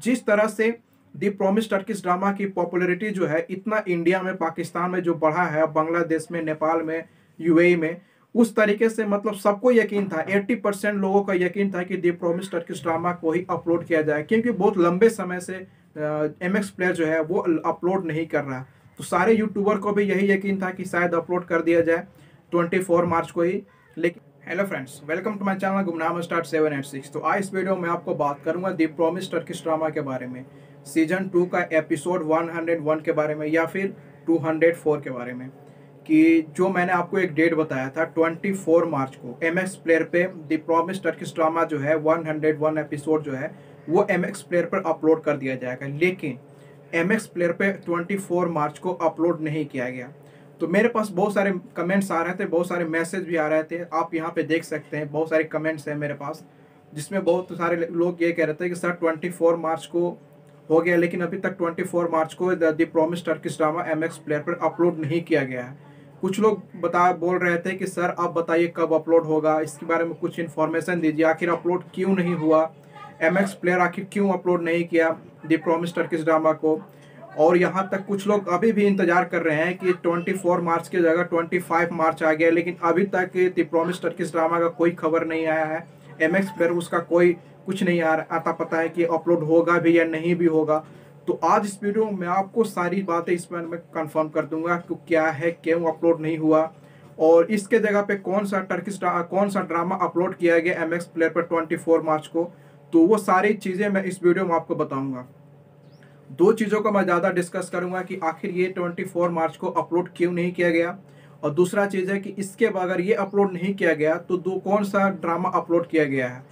जिस तरह से दी प्रॉमिस टर्किश ड्रामा की पॉपुलैरिटी जो है इतना इंडिया में, पाकिस्तान में जो बढ़ा है, बांग्लादेश में, नेपाल में, यूएई में, उस तरीके से मतलब सबको यकीन था, 80% लोगों का यकीन था कि दी प्रॉमिस टर्किश ड्रामा को ही अपलोड किया जाए, क्योंकि बहुत लंबे समय से एमएक्स प्लेयर जो है वो अपलोड नहीं कर रहा। तो सारे यूट्यूबर को भी यही यकीन था कि शायद अपलोड कर दिया जाए 24 मार्च को ही। लेकिन hello friends, welcome to my channel Gumnam start 786। तो आज इस वीडियो में आपको बात करूंगा दी प्रॉमिस टर्किश ड्रामा के बारे में, सीजन 2 का एपिसोड 101 के बारे में या फिर 204 के बारे में। कि जो मैंने आपको एक डेट बताया था 24 मार्च को एमएक्स प्लेयर पे दी प्रॉमिस टर्किश ड्रामा जो है 101 एपिसोड जो है वो एमएक्स प्लेयर पर अपलोड कर दिया जाएगा। लेकिन एमएक्स प्लेयर पे 24 मार्च को अपलोड नहीं किया गया। तो मेरे पास बहुत सारे कमेंट्स आ रहे थे, बहुत सारे मैसेज भी आ रहे थे, आप यहाँ पे देख सकते हैं बहुत सारे कमेंट्स हैं मेरे पास, जिसमें बहुत सारे लोग ये कह रहे थे कि सर 24 मार्च को हो गया लेकिन अभी तक 24 मार्च को the promise Turkish drama MX player पर अपलोड नहीं किया गया है। कुछ लोग बोल रहे थे कि सर आप बताइए कब अपलोड होगा, इसके बारे में कुछ इन्फॉर्मेशन दीजिए, आखिर अपलोड क्यों नहीं हुआ, एमएक्स प्लेयर आखिर क्यों अपलोड नहीं किया द प्रॉमिस टर्किश ड्रामा को। और यहाँ तक कुछ लोग अभी भी इंतजार कर रहे हैं कि 24 मार्च की जगह 25 मार्च आ गया, लेकिन अभी तक द प्रॉमिस टर्किश ड्रामा का कोई खबर नहीं आया है। एमएक्स प्लेयर उसका कोई कुछ नहीं आता पता है कि अपलोड होगा भी या नहीं भी होगा। तो आज इस वीडियो में आपको सारी बातें इस पर मैं कंफर्म कर दूंगा कि क्या है, क्यों अपलोड नहीं हुआ, और इसके जगह पे कौन सा ड्रामा अपलोड किया गया एमएक्स प्लेयर पर 24 मार्च को। तो वो सारी चीज़ें मैं इस वीडियो में आपको बताऊंगा। दो चीज़ों का मैं ज़्यादा डिस्कस करूंगा कि आखिर ये 24 मार्च को अपलोड क्यों नहीं किया गया, और दूसरा चीज़ है कि इसके अगर ये अपलोड नहीं किया गया तो कौन सा ड्रामा अपलोड किया गया है।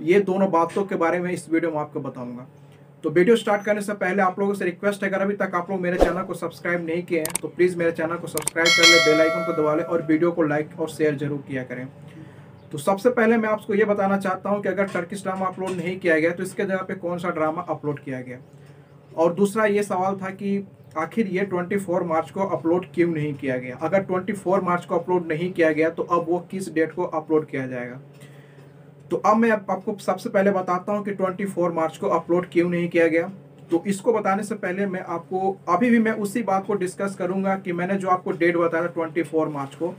ये दोनों बातों के बारे में इस वीडियो में आपको बताऊंगा। तो वीडियो स्टार्ट करने से पहले आप लोगों से रिक्वेस्ट है, अगर अभी तक आप लोग मेरे चैनल को सब्सक्राइब नहीं किए हैं तो प्लीज़ मेरे चैनल को सब्सक्राइब कर ले, बेल आइकन को दबा ले और वीडियो को लाइक और शेयर जरूर किया करें। तो सबसे पहले मैं आपको ये बताना चाहता हूँ कि अगर टर्किश ड्रामा अपलोड नहीं किया गया तो इसके जगह पे कौन सा ड्रामा अपलोड किया गया। और दूसरा ये सवाल था कि आखिर ये 24 मार्च को अपलोड क्यों नहीं किया गया। अगर 24 मार्च को अपलोड नहीं किया गया तो अब वो किस डेट को अपलोड किया जाएगा। तो अब मैं आपको सबसे पहले बताता हूँ कि 24 मार्च को अपलोड क्यों नहीं किया गया। तो इसको बताने से पहले मैं आपको अभी भी मैं उसी बात को डिस्कस करूंगा कि मैंने जो आपको डेट बताया 24 मार्च को,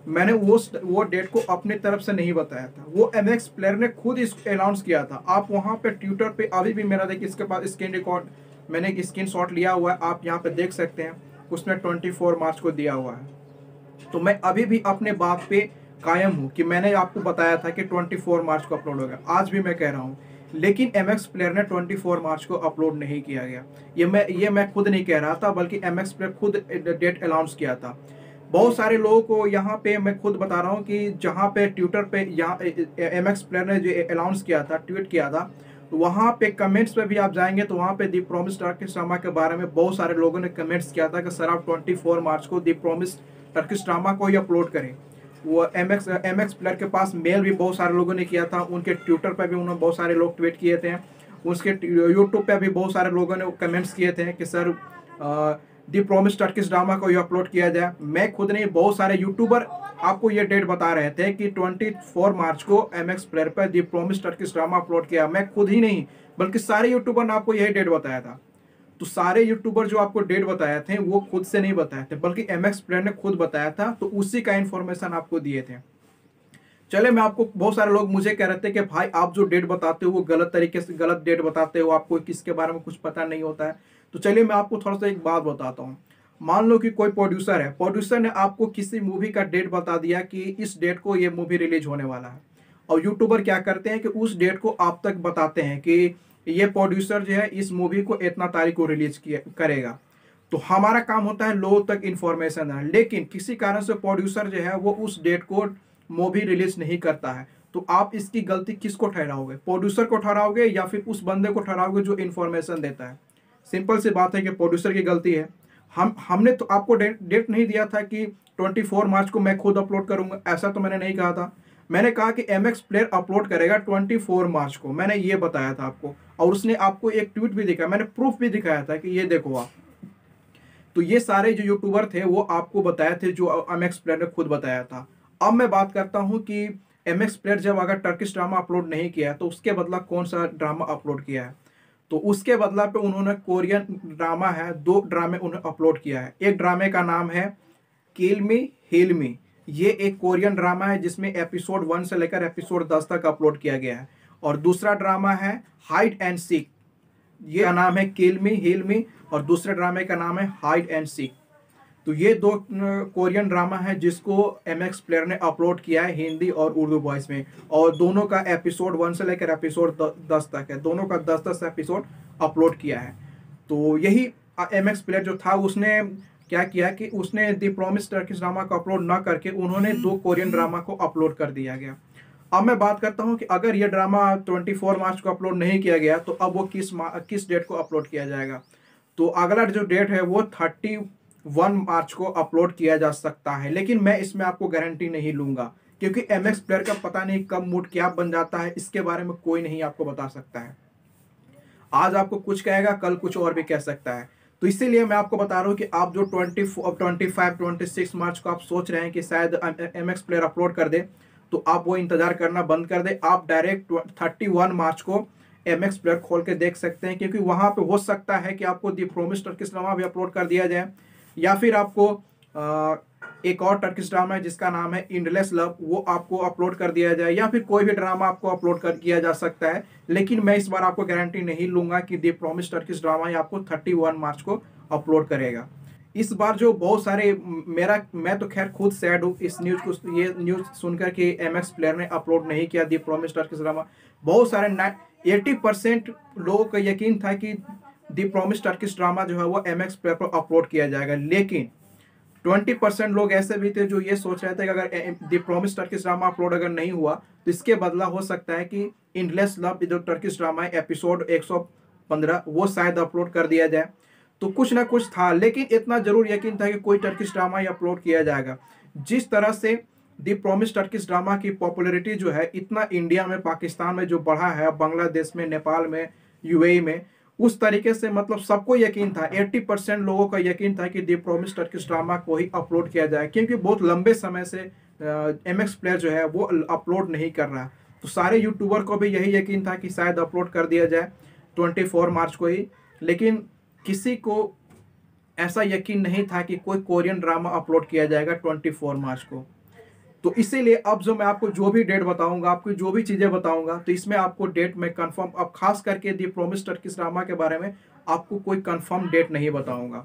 मैंने वो डेट को अपनी तरफ से नहीं बताया था, वो एमएक्स प्लेयर ने खुद इसको अनाउंस किया था। आप वहाँ पे ट्विटर पे अभी भी मेरा देखिए, इसके पास स्क्रीन रिकॉर्ड, मैंने एक स्क्रीन शॉट लिया हुआ है, आप यहाँ पे देख सकते हैं, उसमें 24 मार्च को दिया हुआ है। तो मैं अभी भी अपने बात पे कायम हूँ कि मैंने आपको बताया था कि 24 मार्च को अपलोड होगा, आज भी मैं कह रहा हूँ। लेकिन एमएक्स प्लेयर ने 24 मार्च को अपलोड नहीं किया गया। ये मैं खुद नहीं कह रहा था, बल्कि एमएक्स प्लेयर खुद डेट अनाउंस किया था। बहुत सारे लोगों को यहाँ पे मैं खुद बता रहा हूँ कि जहाँ पे ट्विटर पे यहाँ एमएक्स प्लेयर ने जो अनाउंस किया था, ट्वीट किया था, वहाँ पे कमेंट्स पे भी आप जाएंगे तो वहाँ पे दी प्रॉमिस टर्किश ड्रामा के बारे में बहुत सारे लोगों ने कमेंट्स किया था कि सर आप 24 मार्च को दी प्रॉमिस टर्किश ड्रामा को ही अपलोड करें। वो एमएक्स प्लेयर के पास मेल भी बहुत सारे लोगों ने किया था, उनके ट्विटर पर भी उन्होंने बहुत सारे लोग ट्वीट किए थे, उसके यूट्यूब पे भी बहुत सारे लोगों ने कमेंट्स किए थे कि सर दी प्रॉमिस टर्किश ड्रामा को ये अपलोड किया जाए। मैं खुद नहीं, बहुत सारे यूट्यूबर आपको ये डेट बता रहे थे कि 24 मार्च को एमएक्स प्लेयर पर दी प्रॉमिस टर्किश ड्रामा अपलोड किया। मैं खुद ही नहीं बल्कि सारे यूट्यूबर ने आपको यही डेट बताया था। तो सारे यूट्यूबर जो आपको डेट बताए थे वो खुद से नहीं बताए थे, बल्कि एमएक्स प्लेयर ने खुद बताया था, तो उसी का इन्फॉर्मेशन आपको दिए थे। चले, मैं आपको, बहुत सारे लोग मुझे कह रहे थे कि भाई आप जो डेट बताते हो वो गलत तरीके से गलत डेट बताते हो, आपको किसके बारे में कुछ पता नहीं होता है। तो चलिए मैं आपको थोड़ा सा एक बात बताता हूँ। मान लो कि कोई प्रोड्यूसर है, प्रोड्यूसर ने आपको किसी मूवी का डेट बता दिया कि इस डेट को ये मूवी रिलीज होने वाला है, और यूट्यूबर क्या करते हैं कि उस डेट को आप तक बताते हैं कि ये प्रोड्यूसर जो है इस मूवी को इतना तारीख को रिलीज करेगा। तो हमारा काम होता है लोगों तक इन्फॉर्मेशन है, लेकिन किसी कारण से प्रोड्यूसर जो है वो उस डेट को मूवी रिलीज नहीं करता है, तो आप इसकी गलती किसको ठहराओगे? प्रोड्यूसर को ठहराओगे या फिर उस बंदे को ठहराओगे जो इन्फॉर्मेशन देता है? सिंपल सी बात है कि प्रोड्यूसर की गलती है। हमने तो आपको डेट नहीं दिया था कि 24 मार्च को मैं खुद अपलोड करूंगा, ऐसा तो मैंने नहीं कहा था। मैंने कहा कि एमएक्स प्लेयर अपलोड करेगा 24 मार्च को, मैंने ये बताया था आपको, और उसने आपको एक ट्वीट भी दिखाया, मैंने प्रूफ भी दिखाया था कि ये देखो आप। तो ये सारे जो यूट्यूबर थे वो आपको बताए थे, जो एमएक्स प्लेयर ने खुद बताया था। अब मैं बात करता हूँ कि एमएक्स प्लेयर जब अगर टर्किश ड्रामा अपलोड नहीं किया तो उसके बदला कौन सा ड्रामा अपलोड किया है। तो उसके बदला पे उन्होंने कोरियन ड्रामा है, 2 ड्रामे उन्हें अपलोड किया है। एक ड्रामे का नाम है किल मी हील मी। ये एक कोरियन ड्रामा है जिसमें एपिसोड 1 से लेकर एपिसोड 10 तक अपलोड किया गया है। और दूसरा ड्रामा है हाइड एंड सीक। ये नाम है किल मी हील मी और दूसरे ड्रामे का नाम है हाइड एंड सीक। तो ये 2 कोरियन ड्रामा है जिसको MX प्लेयर ने अपलोड किया है हिंदी और उर्दू वॉइस में। और दोनों का एपिसोड 1 से लेकर एपिसोड 10 तक है। दोनों का 10-10 एपिसोड अपलोड किया है। तो यही MX प्लेयर जो था उसने क्या किया कि उसने द प्रॉमिस टर्किश ड्रामा को अपलोड ना करके उन्होंने 2 कोरियन ड्रामा को अपलोड कर दिया गया। अब मैं बात करता हूं कि अगर ये ड्रामा 24 मार्च को अपलोड नहीं किया गया तो अब वो किस डेट को अपलोड किया जाएगा। तो अगला जो डेट है वो 31 मार्च को अपलोड किया जा सकता है, लेकिन मैं इसमें आपको गारंटी नहीं लूंगा क्योंकि MX प्लेयर का पता नहीं कब मूड क्या बन जाता है, इसके बारे में कोई नहीं आपको बता सकता है। आज आपको कुछ कहेगा, कल कुछ और भी कह सकता है। तो इसीलिए मैं आपको बता रहा हूँ कि आप जो 25-26 मार्च को आप सोच रहे हैं कि शायद MX प्लेयर अपलोड कर दे, तो आप वो इंतजार करना बंद कर दे। आप डायरेक्ट 31 मार्च को MX प्लेयर खोल के देख सकते हैं, क्योंकि वहाँ पे हो सकता है कि आपको दी प्रॉमिस टर्किश ड्रामा भी अपलोड कर दिया जाए, या फिर आपको एक और टर्किश ड्रामा है जिसका नाम है एंडलेस लव, वो आपको अपलोड कर दिया जाए, या फिर कोई भी ड्रामा आपको अपलोड कर किया जा सकता है। लेकिन मैं इस बार आपको गारंटी नहीं लूंगा कि दी प्रॉमिस टर्किश ड्रामा ही आपको 31 मार्च को अपलोड करेगा। इस बार जो बहुत सारे मैं तो खैर खुद सैड हूँ इस न्यूज़ को, ये न्यूज़ सुनकर कि MX प्लेयर ने अपलोड नहीं किया दी प्रॉमिस टर्किश ड्रामा। बहुत सारे 80% लोगों का यकीन था कि दी प्रॉमिस टर्किश ड्रामा जो है वो MX प्लेयर पर अपलोड किया जाएगा, लेकिन 20% लोग ऐसे भी थे जो ये सोच रहे थे कि अगर दी प्रॉमिस टर्किश ड्रामा अपलोड अगर नहीं हुआ तो इसके बदला हो सकता है कि एंडलेस लव जो टर्किश ड्रामा है एपिसोड 115 वो शायद अपलोड कर दिया जाए। तो कुछ ना कुछ था, लेकिन इतना जरूर यकीन था कि कोई टर्किश ड्रामा ही अपलोड किया जाएगा। जिस तरह से दी प्रॉमिस टर्किश ड्रामा की पॉपुलैरिटी जो है इतना इंडिया में, पाकिस्तान में जो बढ़ा है, बांग्लादेश में, नेपाल में, UAE में, उस तरीके से मतलब सबको यकीन था, 80% लोगों का यकीन था कि दी प्रॉमिस टर्किश ड्रामा को ही अपलोड किया जाए, क्योंकि बहुत लंबे समय से MX प्लेयर जो है वो अपलोड नहीं कर रहा। तो सारे यूट्यूबर को भी यही यकीन था कि शायद अपलोड कर दिया जाए 24 मार्च को ही, लेकिन किसी को ऐसा यकीन नहीं था कि कोई कोरियन ड्रामा अपलोड किया जाएगा 24 मार्च को। तो इसीलिए अब जो मैं आपको जो भी डेट बताऊंगा, आपको जो भी चीज़ें बताऊंगा, तो इसमें आपको डेट में कंफर्म, अब खास करके दी प्रॉमिस टर्किश ड्रामा के बारे में आपको कोई कंफर्म डेट नहीं बताऊंगा।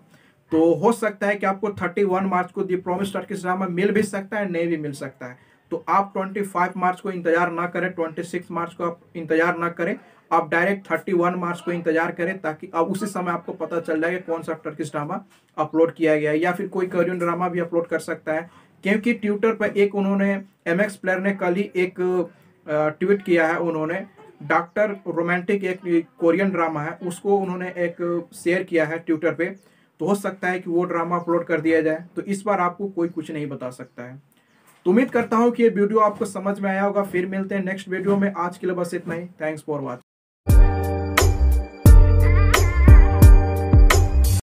तो हो सकता है कि आपको 31 मार्च को दी प्रॉमिस टर्किश ड्रामा मिल भी सकता है, नहीं भी मिल सकता है। तो आप 25 मार्च को इंतजार ना करें, 26 मार्च को आप इंतजार ना करें, आप डायरेक्ट 31 मार्च को इंतजार करें, ताकि अब उसी समय आपको पता चल जाए कौन सा टर्किश ड्रामा अपलोड किया गया है, या फिर कोई कोरियन ड्रामा भी अपलोड कर सकता है। क्योंकि ट्विटर पर एक उन्होंने MX प्लेयर ने कल ही एक ट्वीट किया है, उन्होंने डॉक्टर रोमांटिक एक कोरियन ड्रामा है उसको उन्होंने एक शेयर किया है ट्विटर पे। तो हो सकता है कि वो ड्रामा अपलोड कर दिया जाए। तो इस बार आपको कोई कुछ नहीं बता सकता है। तो उम्मीद करता हूँ कि ये वीडियो आपको समझ में आया होगा। फिर मिलते हैं नेक्स्ट वीडियो में। आज के लिए बस इतना ही। Thanks for watching.